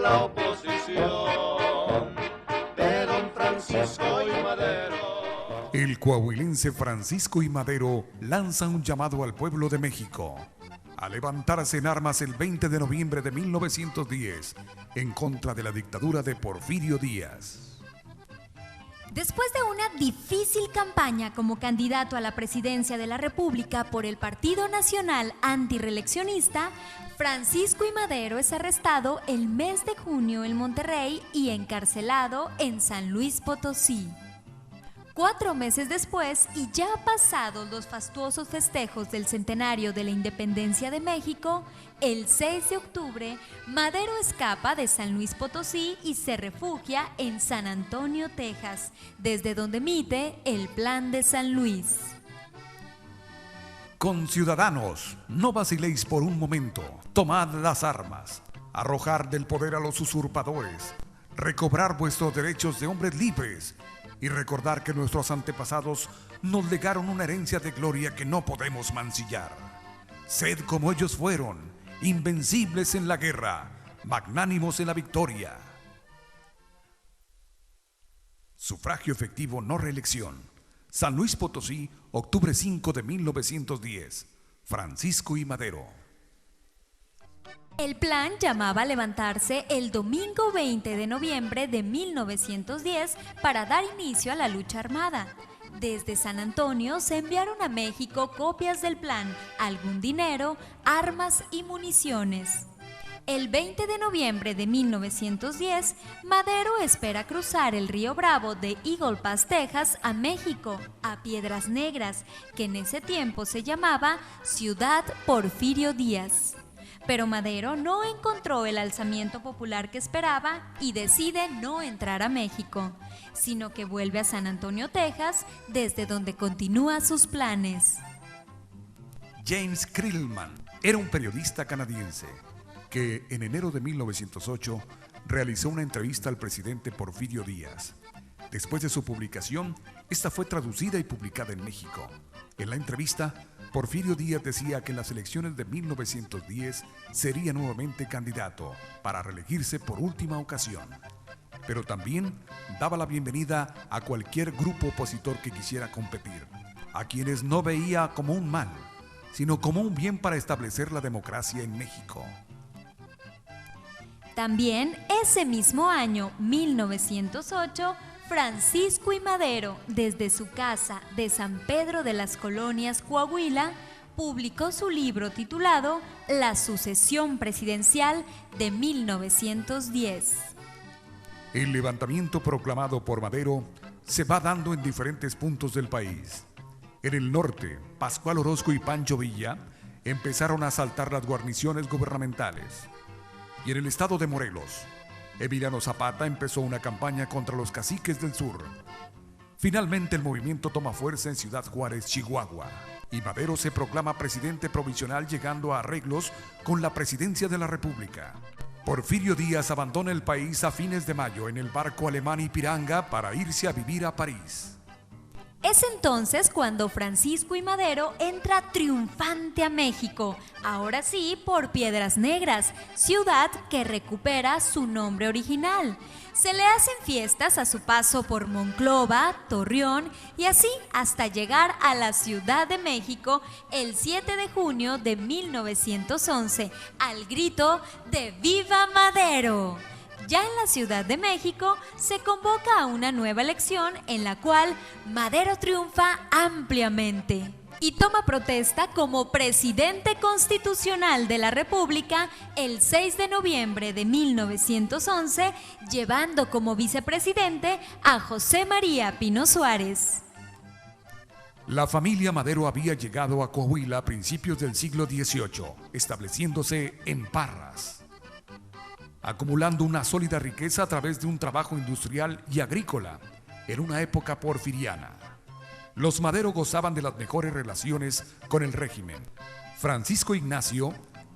la oposición de don Francisco y Madero. El coahuilense Francisco I. Madero lanza un llamado al pueblo de México a levantarse en armas el 20 de noviembre de 1910 en contra de la dictadura de Porfirio Díaz. Después de una difícil campaña como candidato a la presidencia de la República por el Partido Nacional Antirreeleccionista, Francisco I. Madero es arrestado el mes de junio en Monterrey y encarcelado en San Luis Potosí. 4 meses después, y ya pasados los fastuosos festejos del centenario de la independencia de México, el 6 de octubre, Madero escapa de San Luis Potosí y se refugia en San Antonio, Texas, desde donde emite el Plan de San Luis. Conciudadanos, no vaciléis por un momento, tomad las armas, arrojar del poder a los usurpadores, recobrar vuestros derechos de hombres libres, y recordar que nuestros antepasados nos legaron una herencia de gloria que no podemos mancillar. Sed como ellos fueron, invencibles en la guerra, magnánimos en la victoria. Sufragio efectivo, no reelección. San Luis Potosí, octubre 5 de 1910. Francisco I. Madero. El plan llamaba a levantarse el domingo 20 de noviembre de 1910 para dar inicio a la lucha armada. Desde San Antonio se enviaron a México copias del plan, algún dinero, armas y municiones. El 20 de noviembre de 1910, Madero espera cruzar el río Bravo de Eagle Pass, Texas, a México, a Piedras Negras, que en ese tiempo se llamaba Ciudad Porfirio Díaz. Pero Madero no encontró el alzamiento popular que esperaba y decide no entrar a México, sino que vuelve a San Antonio, Texas, desde donde continúa sus planes. James Krillman era un periodista canadiense que en enero de 1908 realizó una entrevista al presidente Porfirio Díaz. Después de su publicación, esta fue traducida y publicada en México. En la entrevista, Porfirio Díaz decía que en las elecciones de 1910 sería nuevamente candidato para reelegirse por última ocasión. Pero también daba la bienvenida a cualquier grupo opositor que quisiera competir, a quienes no veía como un mal, sino como un bien para establecer la democracia en México. También ese mismo año, 1908, Francisco I. Madero, desde su casa de San Pedro de las Colonias, Coahuila, publicó su libro titulado La sucesión presidencial de 1910. El levantamiento proclamado por Madero se va dando en diferentes puntos del país. En el norte, Pascual Orozco y Pancho Villa empezaron a asaltar las guarniciones gubernamentales. Y en el estado de Morelos, Emiliano Zapata empezó una campaña contra los caciques del sur. Finalmente el movimiento toma fuerza en Ciudad Juárez, Chihuahua, y Madero se proclama presidente provisional llegando a arreglos con la presidencia de la República. Porfirio Díaz abandona el país a fines de mayo en el barco alemán Ipiranga para irse a vivir a París. Es entonces cuando Francisco I. Madero entra triunfante a México, ahora sí por Piedras Negras, ciudad que recupera su nombre original. Se le hacen fiestas a su paso por Monclova, Torreón y así hasta llegar a la Ciudad de México el 7 de junio de 1911, al grito de ¡Viva Madero! Ya en la Ciudad de México se convoca a una nueva elección en la cual Madero triunfa ampliamente y toma protesta como presidente constitucional de la República el 6 de noviembre de 1911, llevando como vicepresidente a José María Pino Suárez. La familia Madero había llegado a Coahuila a principios del siglo XVIII, estableciéndose en Parras, acumulando una sólida riqueza a través de un trabajo industrial y agrícola en una época porfiriana. Los Madero gozaban de las mejores relaciones con el régimen. Francisco Ignacio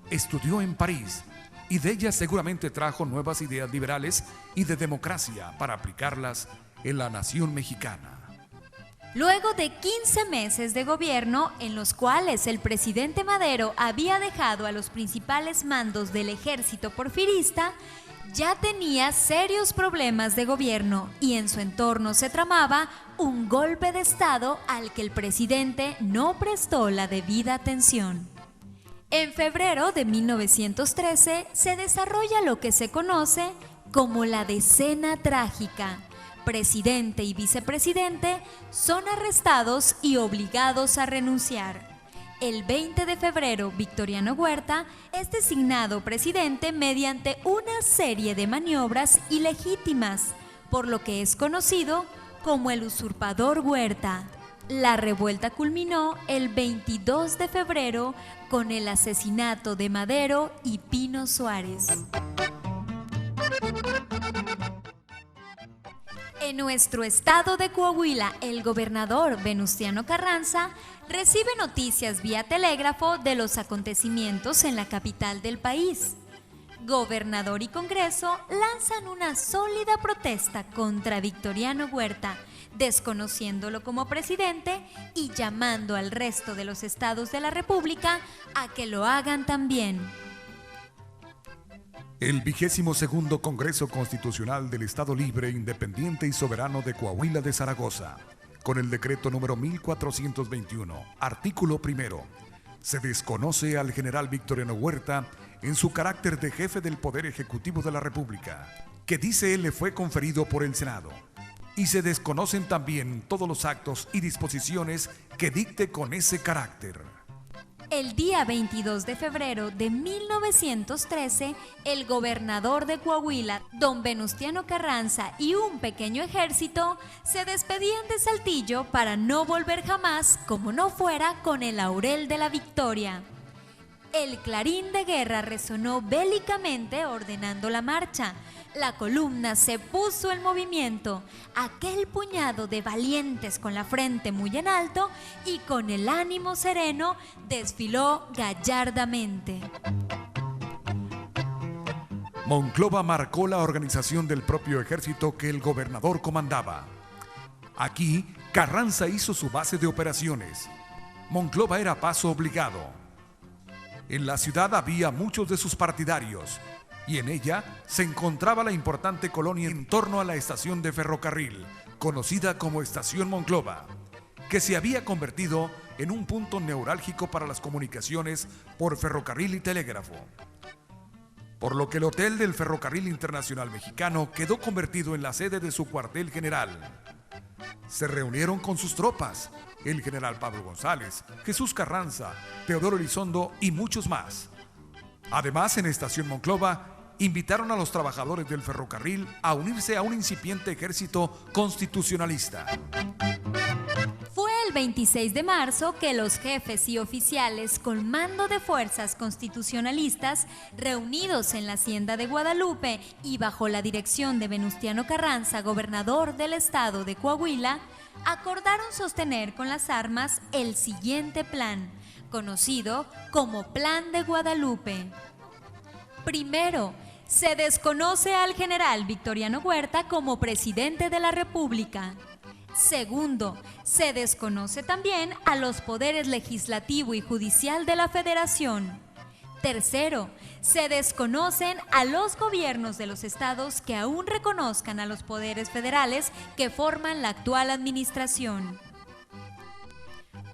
estudió en París y de ella seguramente trajo nuevas ideas liberales y de democracia para aplicarlas en la nación mexicana. Luego de 15 meses de gobierno, en los cuales el presidente Madero había dejado a los principales mandos del ejército porfirista, ya tenía serios problemas de gobierno y en su entorno se tramaba un golpe de Estado al que el presidente no prestó la debida atención. En febrero de 1913 se desarrolla lo que se conoce como la Decena Trágica. Presidente y vicepresidente son arrestados y obligados a renunciar. El 20 de febrero, Victoriano Huerta es designado presidente mediante una serie de maniobras ilegítimas, por lo que es conocido como el usurpador Huerta. La revuelta culminó el 22 de febrero con el asesinato de Madero y Pino Suárez. En nuestro estado de Coahuila, el gobernador Venustiano Carranza recibe noticias vía telégrafo de los acontecimientos en la capital del país. Gobernador y Congreso lanzan una sólida protesta contra Victoriano Huerta, desconociéndolo como presidente y llamando al resto de los estados de la República a que lo hagan también. El 22º Congreso Constitucional del Estado Libre, Independiente y Soberano de Coahuila de Zaragoza, con el decreto número 1421, artículo primero, se desconoce al general Victoriano Huerta en su carácter de jefe del Poder Ejecutivo de la República, que dice él le fue conferido por el Senado, y se desconocen también todos los actos y disposiciones que dicte con ese carácter. El día 22 de febrero de 1913, el gobernador de Coahuila, don Venustiano Carranza, y un pequeño ejército se despedían de Saltillo para no volver jamás, como no fuera, con el laurel de la victoria. El clarín de guerra resonó bélicamente ordenando la marcha. La columna se puso en movimiento. Aquel puñado de valientes con la frente muy en alto y con el ánimo sereno desfiló gallardamente. Monclova marcó la organización del propio ejército que el gobernador comandaba. Aquí, Carranza hizo su base de operaciones. Monclova era paso obligado. En la ciudad había muchos de sus partidarios y en ella se encontraba la importante colonia en torno a la estación de ferrocarril, conocida como Estación Monclova, que se había convertido en un punto neurálgico para las comunicaciones por ferrocarril y telégrafo. Por lo que el hotel del Ferrocarril Internacional Mexicano quedó convertido en la sede de su cuartel general. Se reunieron con sus tropas, el general Pablo González, Jesús Carranza, Teodoro Elizondo y muchos más. Además, en Estación Monclova, invitaron a los trabajadores del ferrocarril a unirse a un incipiente ejército constitucionalista. Fue el 26 de marzo que los jefes y oficiales con mando de fuerzas constitucionalistas, reunidos en la Hacienda de Guadalupe y bajo la dirección de Venustiano Carranza, gobernador del estado de Coahuila, acordaron sostener con las armas el siguiente plan, conocido como Plan de Guadalupe. Primero, se desconoce al general Victoriano Huerta como presidente de la República. Segundo, se desconoce también a los poderes legislativo y judicial de la Federación. Tercero, se desconocen a los gobiernos de los estados que aún reconozcan a los poderes federales que forman la actual administración.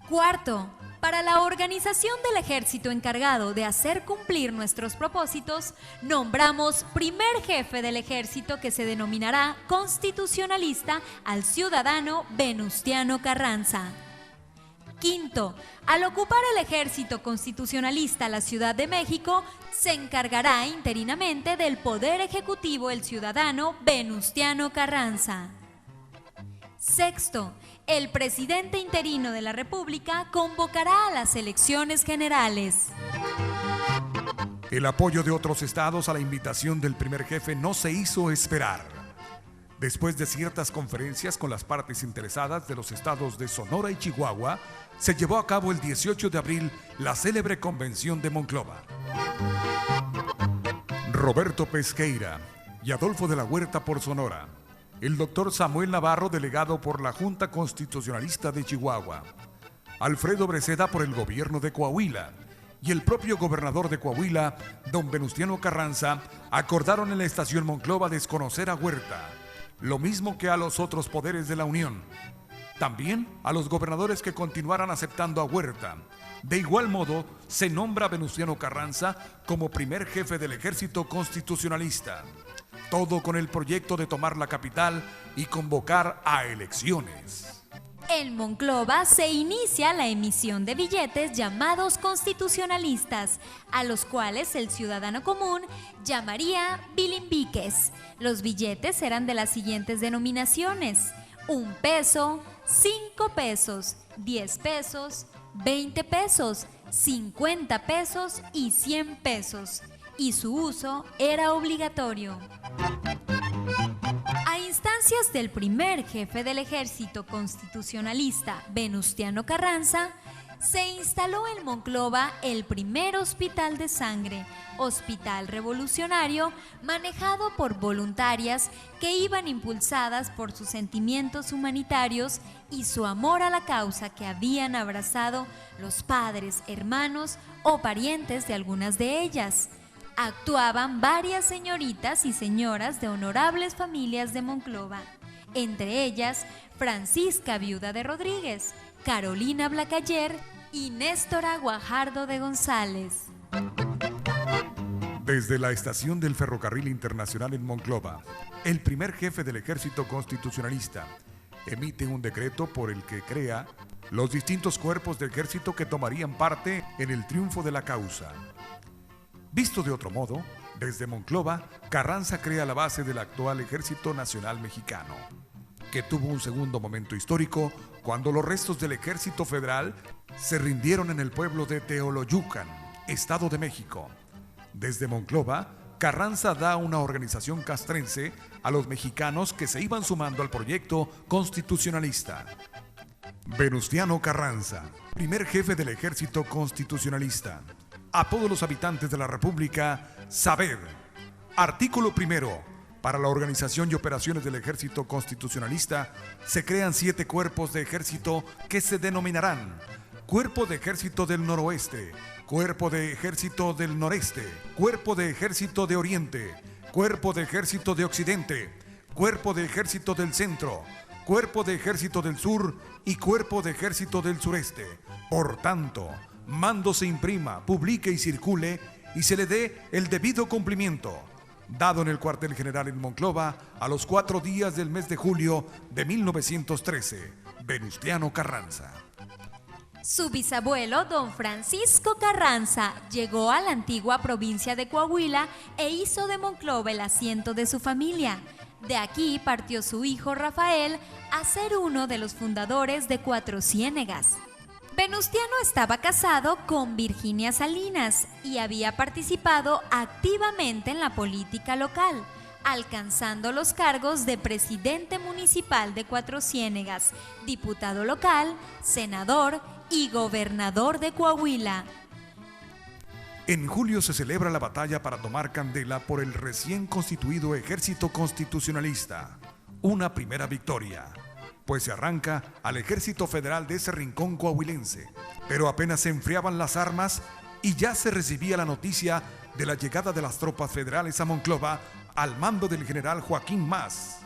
Cuarto, para la organización del ejército encargado de hacer cumplir nuestros propósitos, nombramos primer jefe del ejército, que se denominará constitucionalista, al ciudadano Venustiano Carranza. Quinto, al ocupar el ejército constitucionalista la Ciudad de México, se encargará interinamente del poder ejecutivo el ciudadano Venustiano Carranza. Sexto, el presidente interino de la República convocará a las elecciones generales. El apoyo de otros estados a la invitación del primer jefe no se hizo esperar. Después de ciertas conferencias con las partes interesadas de los estados de Sonora y Chihuahua, se llevó a cabo el 18 de abril la célebre Convención de Monclova. Roberto Pesqueira y Adolfo de la Huerta por Sonora, el doctor Samuel Navarro, delegado por la Junta Constitucionalista de Chihuahua, Alfredo Breceda por el gobierno de Coahuila y el propio gobernador de Coahuila, don Venustiano Carranza, acordaron en la estación Monclova desconocer a Huerta, lo mismo que a los otros poderes de la Unión. También a los gobernadores que continuaran aceptando a Huerta. De igual modo, se nombra a Venustiano Carranza como primer jefe del ejército constitucionalista. Todo con el proyecto de tomar la capital y convocar a elecciones. En Monclova se inicia la emisión de billetes llamados constitucionalistas, a los cuales el ciudadano común llamaría bilimbiques. Los billetes eran de las siguientes denominaciones: 1 peso, 5 pesos, 10 pesos, 20 pesos, 50 pesos y 100 pesos, y su uso era obligatorio. A instancias del primer jefe del ejército constitucionalista, Venustiano Carranza, se instaló en Monclova el primer hospital de sangre, hospital revolucionario manejado por voluntarias que iban impulsadas por sus sentimientos humanitarios y su amor a la causa que habían abrazado los padres, hermanos o parientes de algunas de ellas. Actuaban varias señoritas y señoras de honorables familias de Monclova, entre ellas Francisca Viuda de Rodríguez, Carolina Blacayer y Néstora Guajardo de González. Desde la estación del Ferrocarril Internacional en Monclova, el primer jefe del ejército constitucionalista emite un decreto por el que crea los distintos cuerpos de ejército que tomarían parte en el triunfo de la causa. Visto de otro modo, desde Monclova, Carranza crea la base del actual Ejército Nacional Mexicano, que tuvo un segundo momento histórico cuando los restos del Ejército Federal se rindieron en el pueblo de Teoloyucan, Estado de México. Desde Monclova, Carranza da una organización castrense a los mexicanos que se iban sumando al proyecto constitucionalista. Venustiano Carranza, primer jefe del Ejército Constitucionalista. A todos los habitantes de la República, sabed. Artículo primero. Para la organización y operaciones del Ejército Constitucionalista, se crean 7 cuerpos de ejército que se denominarán: Cuerpo de Ejército del Noroeste, Cuerpo de Ejército del Noreste, Cuerpo de Ejército de Oriente, Cuerpo de Ejército de Occidente, Cuerpo de Ejército del Centro, Cuerpo de Ejército del Sur y Cuerpo de Ejército del Sureste. Por tanto, mando se imprima, publique y circule y se le dé el debido cumplimiento. Dado en el cuartel general en Monclova a los 4 días del mes de julio de 1913. Venustiano Carranza. Su bisabuelo, don Francisco Carranza, llegó a la antigua provincia de Coahuila e hizo de Monclova el asiento de su familia. De aquí partió su hijo Rafael a ser uno de los fundadores de Cuatro Ciénegas. Venustiano estaba casado con Virginia Salinas y había participado activamente en la política local, alcanzando los cargos de presidente municipal de Cuatro Ciénegas, diputado local, senador y gobernador de Coahuila. En julio se celebra la batalla para tomar Candela por el recién constituido Ejército Constitucionalista. Una primera victoria, pues se arranca al Ejército Federal de ese rincón coahuilense. Pero apenas se enfriaban las armas y ya se recibía la noticia de la llegada de las tropas federales a Monclova al mando del general Joaquín Mas.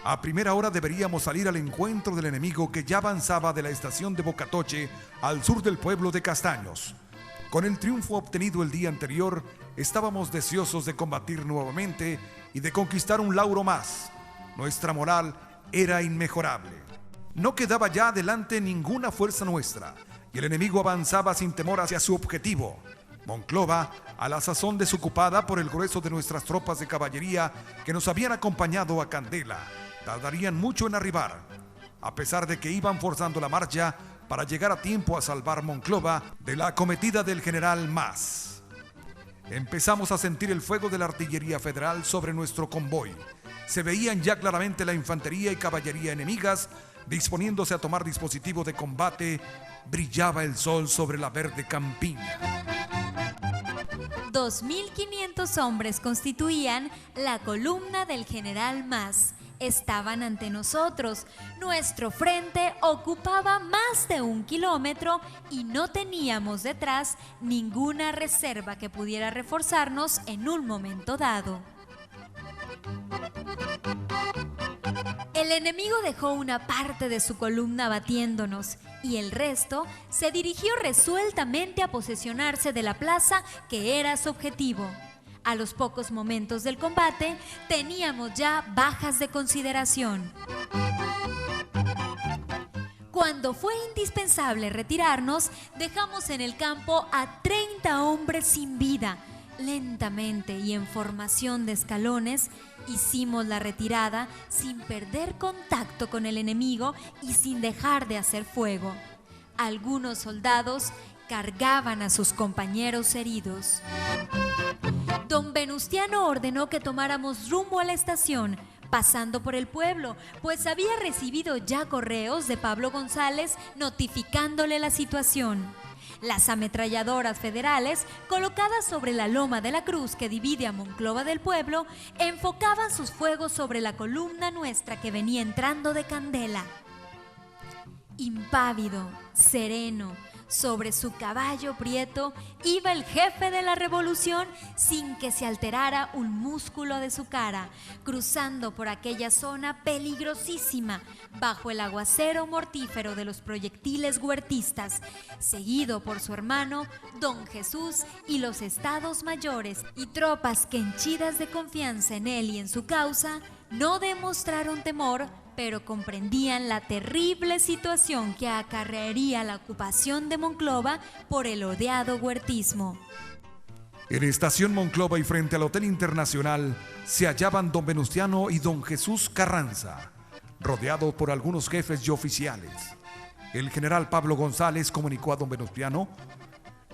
A primera hora deberíamos salir al encuentro del enemigo que ya avanzaba de la estación de Bocatoche al sur del pueblo de Castaños. Con el triunfo obtenido el día anterior, estábamos deseosos de combatir nuevamente y de conquistar un lauro más. Nuestra moral era inmejorable. No quedaba ya adelante ninguna fuerza nuestra y el enemigo avanzaba sin temor hacia su objetivo. Monclova, a la sazón desocupada por el grueso de nuestras tropas de caballería que nos habían acompañado a Candela, tardarían mucho en arribar, a pesar de que iban forzando la marcha para llegar a tiempo a salvar Monclova de la acometida del general Mas. Empezamos a sentir el fuego de la artillería federal sobre nuestro convoy. Se veían ya claramente la infantería y caballería enemigas disponiéndose a tomar dispositivo de combate. Brillaba el sol sobre la verde campiña. 2.500 hombres constituían la columna del general Mas, estaban ante nosotros. Nuestro frente ocupaba más de 1 kilómetro y no teníamos detrás ninguna reserva que pudiera reforzarnos en un momento dado. El enemigo dejó una parte de su columna batiéndonos y el resto se dirigió resueltamente a posesionarse de la plaza que era su objetivo. A los pocos momentos del combate teníamos ya bajas de consideración. Cuando fue indispensable retirarnos, dejamos en el campo a 30 hombres sin vida. Lentamente y en formación de escalones, hicimos la retirada sin perder contacto con el enemigo y sin dejar de hacer fuego. Algunos soldados cargaban a sus compañeros heridos. Don Venustiano ordenó que tomáramos rumbo a la estación, pasando por el pueblo, pues había recibido ya correos de Pablo González notificándole la situación. Las ametralladoras federales, colocadas sobre la loma de la cruz que divide a Monclova del pueblo, enfocaban sus fuegos sobre la columna nuestra que venía entrando de Candela. Impávido, sereno, sobre su caballo prieto, iba el jefe de la revolución sin que se alterara un músculo de su cara, cruzando por aquella zona peligrosísima, bajo el aguacero mortífero de los proyectiles huertistas, seguido por su hermano, don Jesús, y los estados mayores y tropas que, henchidas de confianza en él y en su causa, no demostraron temor, pero comprendían la terrible situación que acarrearía la ocupación de Monclova por el odiado huertismo. En Estación Monclova y frente al Hotel Internacional se hallaban don Venustiano y don Jesús Carranza, rodeados por algunos jefes y oficiales. El general Pablo González comunicó a don Venustiano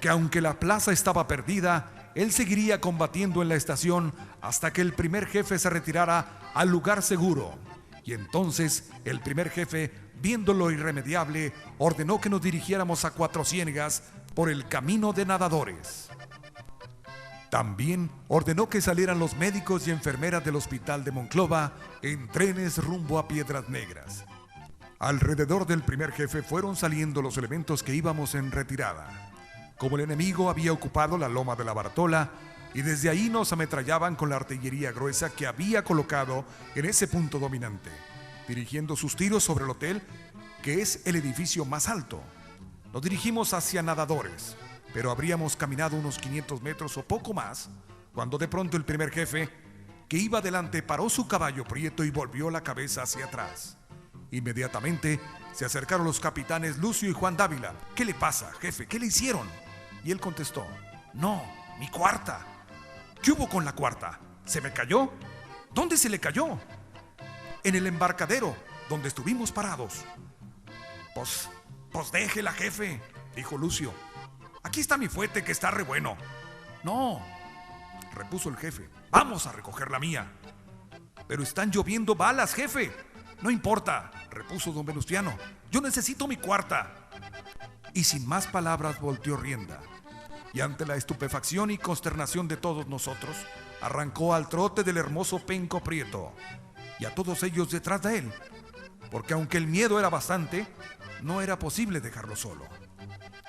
que aunque la plaza estaba perdida, él seguiría combatiendo en la estación hasta que el primer jefe se retirara al lugar seguro. Y entonces el primer jefe, viendo lo irremediable, ordenó que nos dirigiéramos a Cuatro Ciénegas por el camino de Nadadores. También ordenó que salieran los médicos y enfermeras del hospital de Monclova en trenes rumbo a Piedras Negras. Alrededor del primer jefe fueron saliendo los elementos que íbamos en retirada. Como el enemigo había ocupado la loma de la Bartola, y desde ahí nos ametrallaban con la artillería gruesa que había colocado en ese punto dominante, dirigiendo sus tiros sobre el hotel, que es el edificio más alto. Nos dirigimos hacia Nadadores, pero habríamos caminado unos 500 metros o poco más, cuando de pronto el primer jefe, que iba adelante, paró su caballo prieto y volvió la cabeza hacia atrás. Inmediatamente se acercaron los capitanes Lucio y Juan Dávila. ¿Qué le pasa, jefe? ¿Qué le hicieron? Y él contestó: no, mi cuarta. ¿Qué hubo con la cuarta? ¿Se me cayó? ¿Dónde se le cayó? En el embarcadero, donde estuvimos parados. Pues déjela, jefe, dijo Lucio. Aquí está mi fuete, que está re bueno. No, repuso el jefe, vamos a recoger la mía. Pero están lloviendo balas, jefe. No importa, repuso don Venustiano, yo necesito mi cuarta. Y sin más palabras volteó rienda. Y ante la estupefacción y consternación de todos nosotros, arrancó al trote del hermoso penco prieto, y a todos ellos detrás de él, porque aunque el miedo era bastante, no era posible dejarlo solo.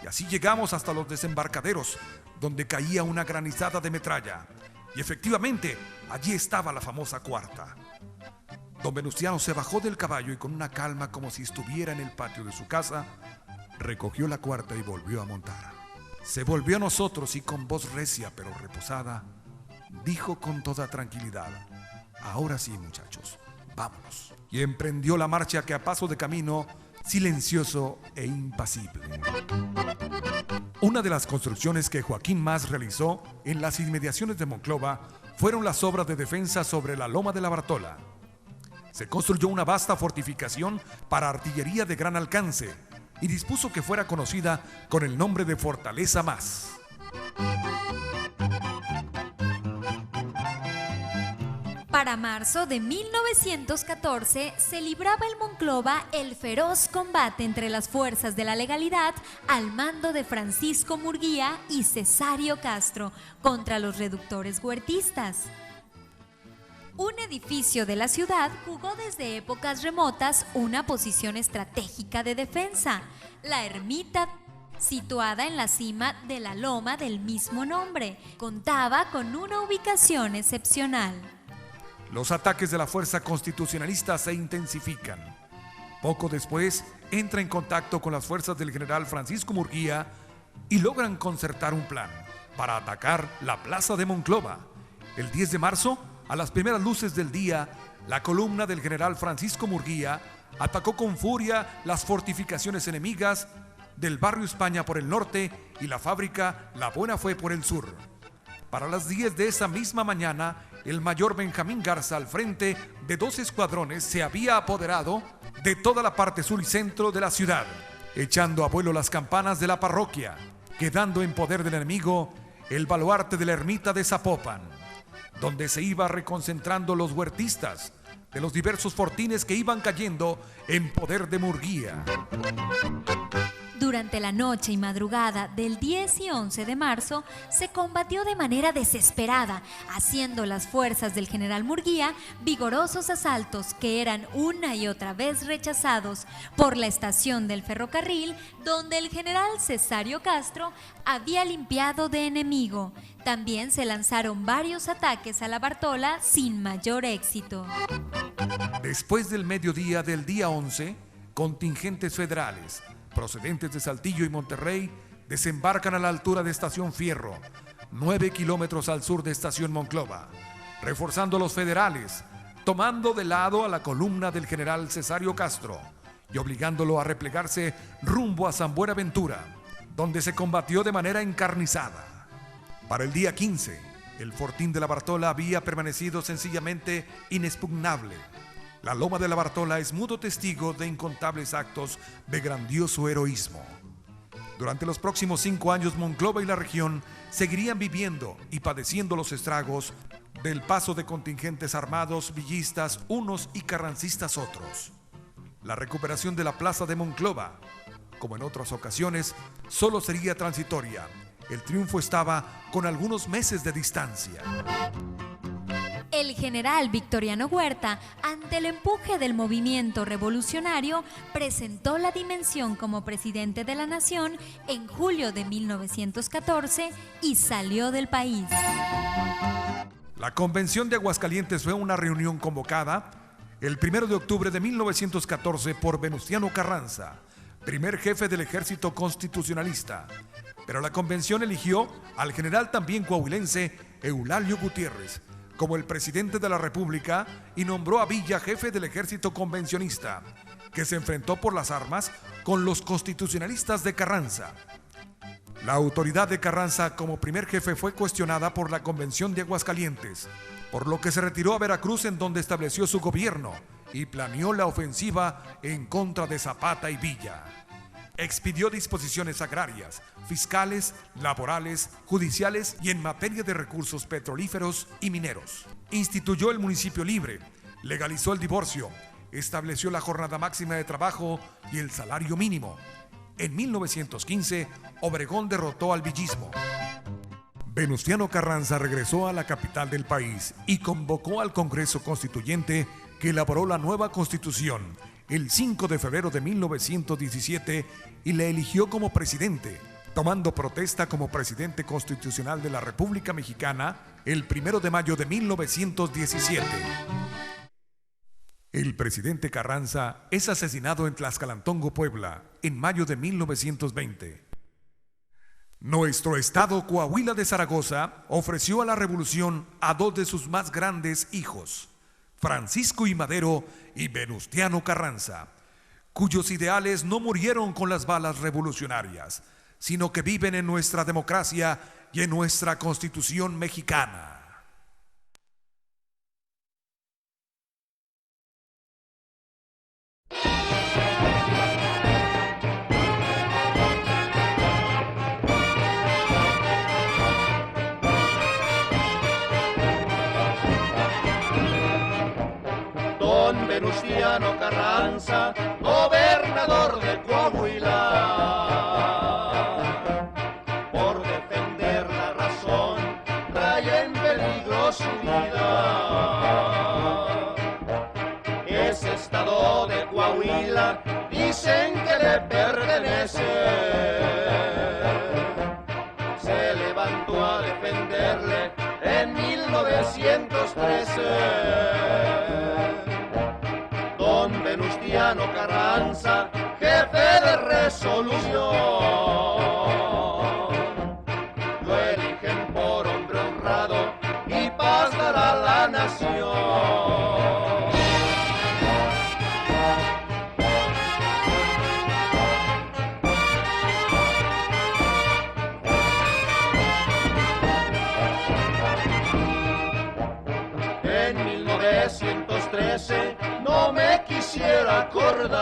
Y así llegamos hasta los desembarcaderos, donde caía una granizada de metralla, y efectivamente allí estaba la famosa cuarta. Don Venustiano se bajó del caballo y con una calma como si estuviera en el patio de su casa, recogió la cuarta y volvió a montar. Se volvió a nosotros y con voz recia pero reposada, dijo con toda tranquilidad: ahora sí, muchachos, vámonos. Y emprendió la marcha, que a paso de camino, silencioso e impasible. Una de las construcciones que Joaquín Mas realizó en las inmediaciones de Monclova fueron las obras de defensa sobre la loma de la Bartola. Se construyó una vasta fortificación para artillería de gran alcance y dispuso que fuera conocida con el nombre de Fortaleza Mas. Para marzo de 1914 se libraba en Monclova el feroz combate entre las fuerzas de la legalidad al mando de Francisco Murguía y Cesario Castro contra los reductores huertistas. Un edificio de la ciudad jugó desde épocas remotas una posición estratégica de defensa, la ermita, situada en la cima de la loma del mismo nombre. Contaba con una ubicación excepcional. Los ataques de la fuerza constitucionalista se intensifican. Poco después, entra en contacto con las fuerzas del general Francisco Murguía y logran concertar un plan para atacar la plaza de Monclova. El 10 de marzo, a las primeras luces del día, la columna del general Francisco Murguía atacó con furia las fortificaciones enemigas del barrio España por el norte y la fábrica La Buena Fe por el sur. Para las 10 de esa misma mañana, el mayor Benjamín Garza, al frente de 2 escuadrones, se había apoderado de toda la parte sur y centro de la ciudad, echando a vuelo las campanas de la parroquia, quedando en poder del enemigo el baluarte de la ermita de Zapopan, donde se iba reconcentrando los huertistas de los diversos fortines que iban cayendo en poder de Murguía. Durante la noche y madrugada del 10 y 11 de marzo se combatió de manera desesperada, haciendo las fuerzas del general Murguía vigorosos asaltos que eran una y otra vez rechazados por la estación del ferrocarril, donde el general Cesario Castro había limpiado de enemigo. También se lanzaron varios ataques a la Bartola sin mayor éxito. Después del mediodía del día 11, contingentes federales procedentes de Saltillo y Monterrey desembarcan a la altura de Estación Fierro, 9 kilómetros al sur de Estación Monclova, reforzando a los federales, tomando de lado a la columna del general Cesario Castro y obligándolo a replegarse rumbo a San Buenaventura, donde se combatió de manera encarnizada. Para el día 15, el fortín de la Bartola había permanecido sencillamente inexpugnable. La loma de la Bartola es mudo testigo de incontables actos de grandioso heroísmo. Durante los próximos 5 años, Monclova y la región seguirían viviendo y padeciendo los estragos del paso de contingentes armados, villistas unos y carrancistas otros. La recuperación de la plaza de Monclova, como en otras ocasiones, solo sería transitoria. El triunfo estaba con algunos meses de distancia. El general Victoriano Huerta, ante el empuje del movimiento revolucionario, presentó la dimensión como presidente de la nación en julio de 1914 y salió del país. La Convención de Aguascalientes fue una reunión convocada el 1 de octubre de 1914 por Venustiano Carranza, primer jefe del ejército constitucionalista. Pero la convención eligió al general también coahuilense Eulalio Gutiérrez como el presidente de la República y nombró a Villa jefe del ejército convencionista, que se enfrentó por las armas con los constitucionalistas de Carranza. La autoridad de Carranza como primer jefe fue cuestionada por la Convención de Aguascalientes, por lo que se retiró a Veracruz, en donde estableció su gobierno y planeó la ofensiva en contra de Zapata y Villa. Expidió disposiciones agrarias, fiscales, laborales, judiciales y en materia de recursos petrolíferos y mineros. Instituyó el municipio libre, legalizó el divorcio, estableció la jornada máxima de trabajo y el salario mínimo. En 1915, Obregón derrotó al villismo. Venustiano Carranza regresó a la capital del país y convocó al Congreso Constituyente, que elaboró la nueva Constitución el 5 de febrero de 1917 y le eligió como presidente, tomando protesta como presidente constitucional de la República Mexicana el 1 de mayo de 1917. El presidente Carranza es asesinado en Tlaxcalantongo, Puebla, en mayo de 1920. Nuestro estado, Coahuila de Zaragoza, ofreció a la revolución a 2 de sus más grandes hijos, Francisco I. Madero y Venustiano Carranza, cuyos ideales no murieron con las balas revolucionarias, sino que viven en nuestra democracia y en nuestra Constitución mexicana. Don Venustiano Carranza, gobernador de Coahuila, por defender la razón, trae en peligro su vida. ese estado de Coahuila dicen que le pertenece. Se levantó a defenderle en 1913 don Venustiano Carranza, jefe de Resolución. Lo eligen por hombre honrado y paz dará la nación. En 1913 no me quisiera acordar,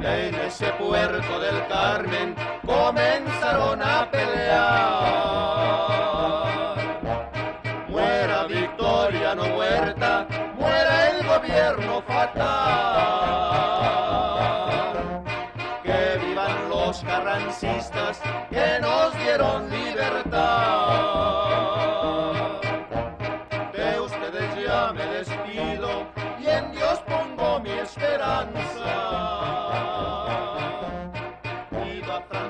en ese puerto del Carmen comenzaron a pelear. Muera Victoriano Huerta, muera el gobierno fatal. Que vivan los carrancistas que nos dieron libertad. De ustedes ya me despido y en Dios pongo mi esperanza. Viva Francia.